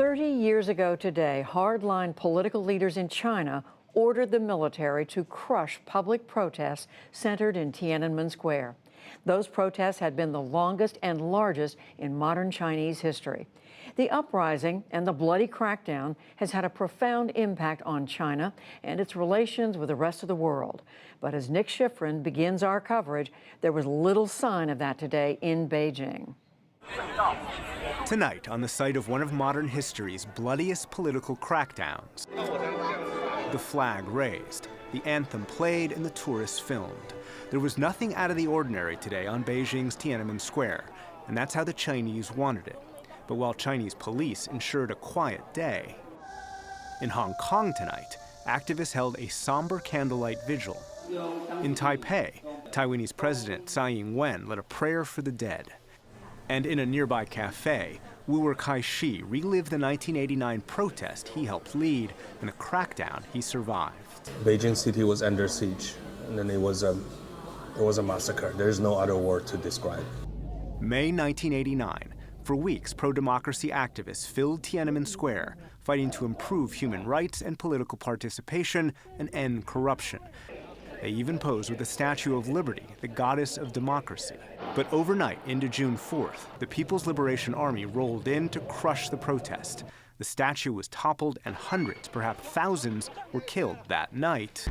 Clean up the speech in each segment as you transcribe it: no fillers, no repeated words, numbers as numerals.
30 years ago today, hardline political leaders in China ordered the military to crush public protests centered in Tiananmen Square. Those protests had been the longest and largest in modern Chinese history. The uprising and the bloody crackdown has had a profound impact on China and its relations with the rest of the world. But as Nick Schifrin begins our coverage, there was little sign of that today in Beijing. Tonight, on the site of one of modern history's bloodiest political crackdowns, the flag raised, the anthem played, and the tourists filmed. There was nothing out of the ordinary today on Beijing's Tiananmen Square, and that's how the Chinese wanted it. But while Chinese police ensured a quiet day, in Hong Kong tonight, activists held a somber candlelight vigil. In Taipei, Taiwanese President Tsai Ing-wen led a prayer for the dead. And in a nearby cafe, Wu Kai-shi relived the 1989 protest he helped lead and the crackdown he survived. Beijing city was under siege, and then it was a massacre. There's no other word to describe. May 1989. For weeks, pro-democracy activists filled Tiananmen Square, fighting to improve human rights and political participation and end corruption. They even posed with the Statue of Liberty, the goddess of democracy. But overnight into June 4th, the People's Liberation Army rolled in to crush the protest. The statue was toppled and hundreds, perhaps thousands, were killed that night.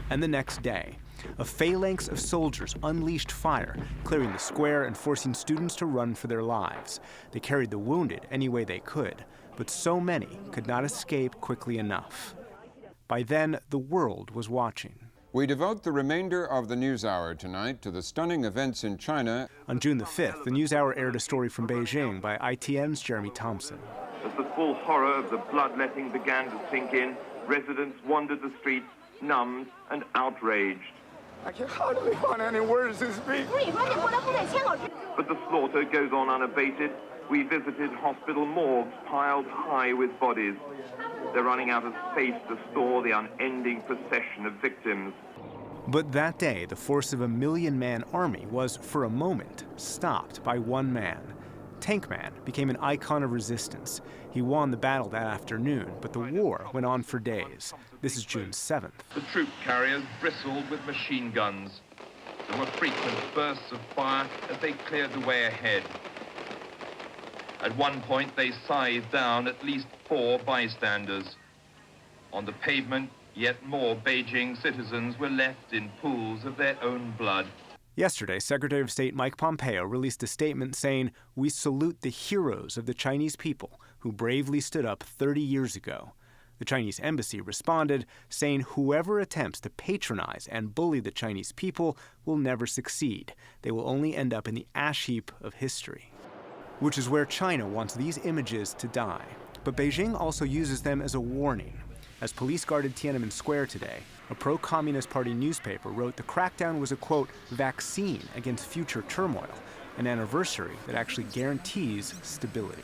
And the next day, a phalanx of soldiers unleashed fire, clearing the square and forcing students to run for their lives. They carried the wounded any way they could, but so many could not escape quickly enough. By then, the world was watching. We devote the remainder of the NewsHour tonight to the stunning events in China. On June the 5th, the NewsHour aired a story from Beijing by ITN's Jeremy Thompson. As the full horror of the bloodletting began to sink in, residents wandered the streets, numbed and outraged. I can't hardly find any words to speak. But the slaughter goes on unabated. We visited hospital morgues piled high with bodies. They're running out of space to store the unending procession of victims. But that day, the force of a million-man army was, for a moment, stopped by one man. Tank Man became an icon of resistance. He won the battle that afternoon, but the war went on for days. This is June 7th. The troop carriers bristled with machine guns. There were frequent bursts of fire as they cleared the way ahead. At one point, they scythed down at least 4 bystanders. On the pavement, yet more Beijing citizens were left in pools of their own blood. Yesterday, Secretary of State Mike Pompeo released a statement saying, "We salute the heroes of the Chinese people who bravely stood up 30 years ago." The Chinese embassy responded, saying whoever attempts to patronize and bully the Chinese people will never succeed. They will only end up in the ash heap of history. Which is where China wants these images to die. But Beijing also uses them as a warning. As police guarded Tiananmen Square today, a pro-Communist Party newspaper wrote the crackdown was a, quote, vaccine against future turmoil, an anniversary that actually guarantees stability.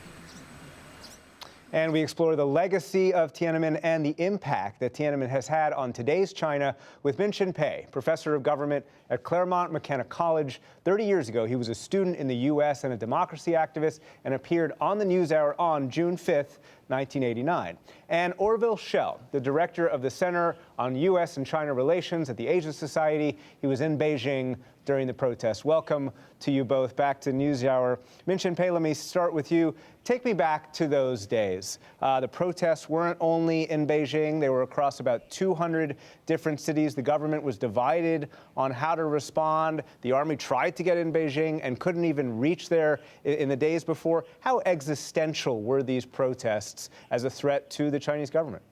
And we explore the legacy of Tiananmen and the impact that Tiananmen has had on today's China with Min-Shin Pei, professor of government at Claremont McKenna College. 30 years ago, he was a student in the U.S. and a democracy activist and appeared on the NewsHour on June 5th, 1989. And Orville Schell, the director of the Center on U.S. and China Relations at the Asia Society. He was in Beijing during the protest. Welcome to you both back to NewsHour. Min-Shin Pei, let me start with you. Take me back to those days. The protests weren't only in Beijing. They were across about 200 different cities. The government was divided on how to respond. The army tried to get in Beijing and couldn't even reach there in the days before. How existential were these protests as a threat to the Chinese government?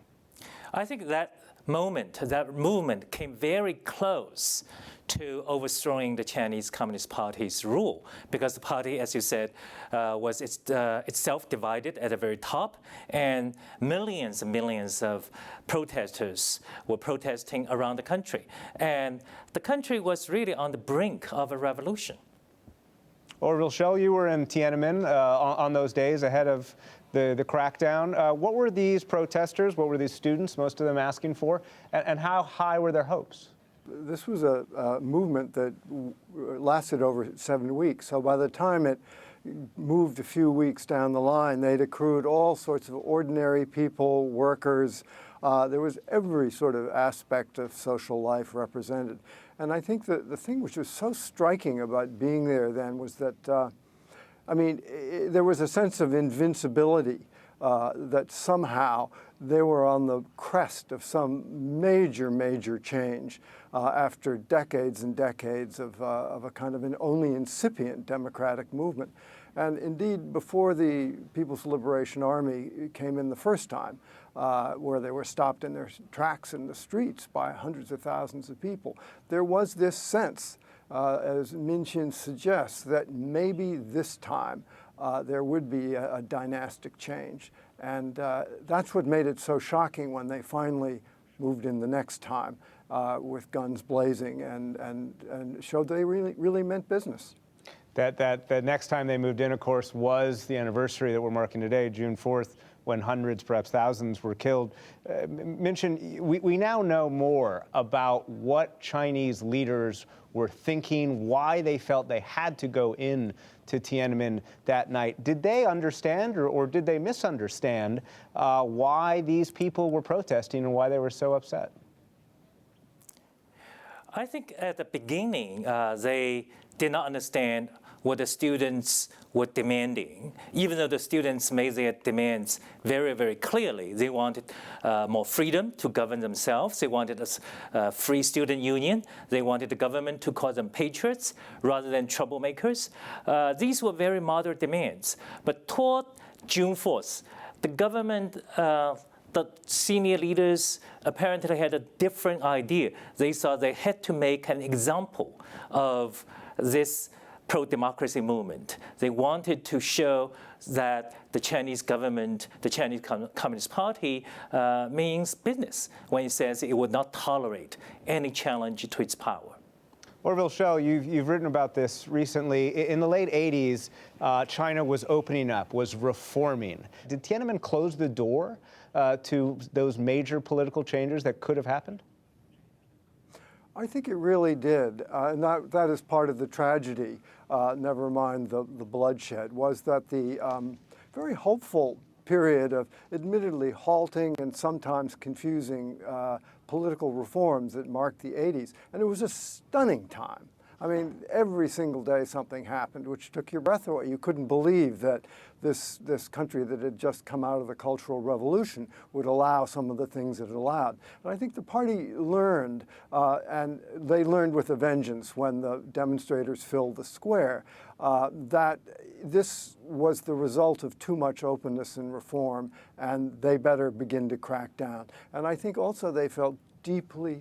I think that movement came very close to overthrowing the Chinese Communist Party's rule, because the party, as you said, was itself divided at the very top, and millions and millions of protesters were protesting around the country. And the country was really on the brink of a revolution. Orville Schell, you were in Tiananmen on those days ahead of the crackdown. What were these protesters, what were these students, most of them asking for, and how high were their hopes? This was a movement that lasted over 7 weeks. So by the time it moved a few weeks down the line, they'd accrued all sorts of ordinary people, workers. There was every sort of aspect of social life represented. And I think that the thing which was so striking about being there then was that, there was a sense of invincibility, that somehow they were on the crest of some major change after decades and decades of a kind of an only incipient democratic movement. And indeed, before the People's Liberation Army came in the first time, where they were stopped in their tracks in the streets by hundreds of thousands of people, there was this sense, as Minchin suggests, that maybe this time there would be a dynastic change. And that's what made it so shocking when they finally moved in the next time with guns blazing and showed they really meant business. That next time they moved in, of course, was the anniversary that we're marking today, June 4th, when hundreds, perhaps thousands, were killed. Minchin, we now know more about what Chinese leaders were thinking, why they felt they had to go in to Tiananmen that night. Did they understand or did they misunderstand why these people were protesting and why they were so upset? I think at the beginning, they did not understand what the students were demanding, even though the students made their demands very clearly. They wanted more freedom to govern themselves. They wanted a free student union. They wanted the government to call them patriots rather than troublemakers. These were very moderate demands. But toward June 4th, the government, the senior leaders apparently had a different idea. They thought they had to make an example of this pro-democracy movement. They wanted to show that the Chinese government, the Chinese Communist Party, means business when it says it would not tolerate any challenge to its power. Orville Schell, you've written about this recently. In the late 80s, China was opening up, was reforming. Did Tiananmen close the door to those major political changes that could have happened? I think it really did, and that is part of the tragedy, never mind the bloodshed, was that the very hopeful period of admittedly halting and sometimes confusing political reforms that marked the 80s, and it was a stunning time. I mean, every single day something happened which took your breath away. You couldn't believe that this country that had just come out of the Cultural Revolution would allow some of the things it allowed. But I think the party learned, and they learned with a vengeance when the demonstrators filled the square, that this was the result of too much openness and reform, and they better begin to crack down. And I think also they felt deeply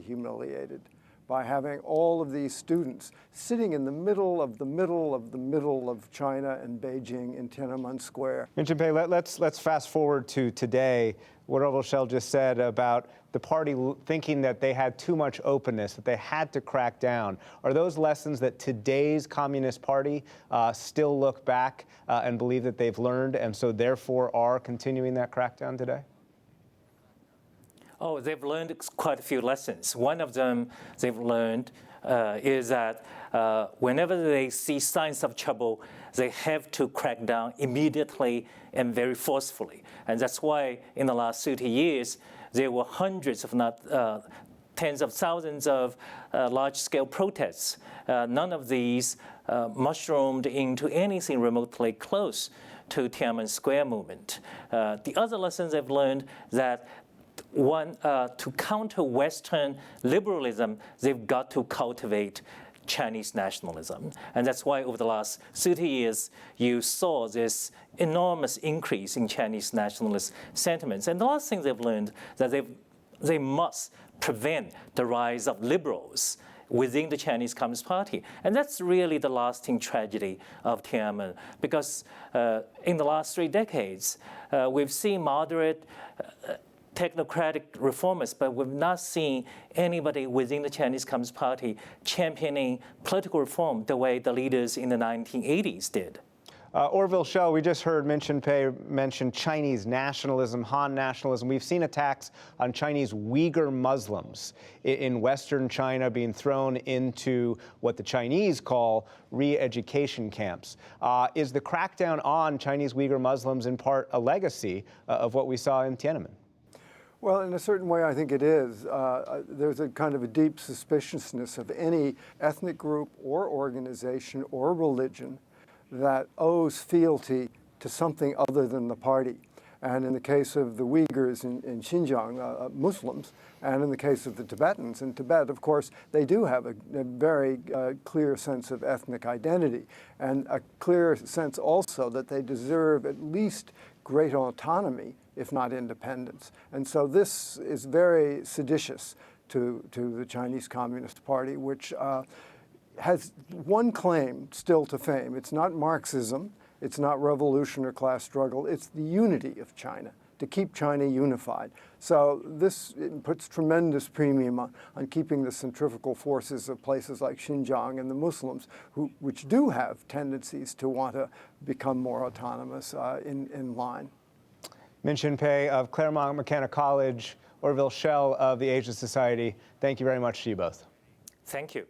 humiliated by having all of these students sitting in the middle of China and Beijing in Tiananmen Square. Minchin Pei, let's fast forward to today. What Orville Schell just said about the party thinking that they had too much openness, that they had to crack down. Are those lessons that today's Communist Party still look back and believe that they've learned and so therefore are continuing that crackdown today? Oh, they've learned quite a few lessons. One of them they've learned is that whenever they see signs of trouble, they have to crack down immediately and very forcefully. And that's why in the last 30 years, there were hundreds, if not tens of thousands of large-scale protests. None of these mushroomed into anything remotely close to Tiananmen Square movement. The other lessons I've learned that to counter Western liberalism, they've got to cultivate Chinese nationalism. And that's why over the last 30 years, you saw this enormous increase in Chinese nationalist sentiments. And the last thing they've learned that they must prevent the rise of liberals within the Chinese Communist Party. And that's really the lasting tragedy of Tiananmen, because in the last 3 decades, we've seen moderate technocratic reformers, but we've not seen anybody within the Chinese Communist Party championing political reform the way the leaders in the 1980s did. Orville Schell, we just heard Min Pei mention Chinese nationalism, Han nationalism. We've seen attacks on Chinese Uyghur Muslims in Western China being thrown into what the Chinese call re-education camps. Is the crackdown on Chinese Uyghur Muslims in part a legacy of what we saw in Tiananmen? Well, in a certain way, I think it is. There's a kind of a deep suspiciousness of any ethnic group or organization or religion that owes fealty to something other than the party. And in the case of the Uyghurs in Xinjiang, Muslims, and in the case of the Tibetans in Tibet, of course, they do have a very clear sense of ethnic identity and a clear sense also that they deserve at least great autonomy, if not independence. And so this is very seditious to the Chinese Communist Party, which has one claim still to fame. It's not Marxism, it's not revolution or class struggle, it's the unity of China, to keep China unified. So this puts tremendous premium on keeping the centrifugal forces of places like Xinjiang and the Muslims, which do have tendencies to want to become more autonomous in line. Min Pei of Claremont McKenna College, Orville Schell of the Asia Society, thank you very much to you both. Thank you.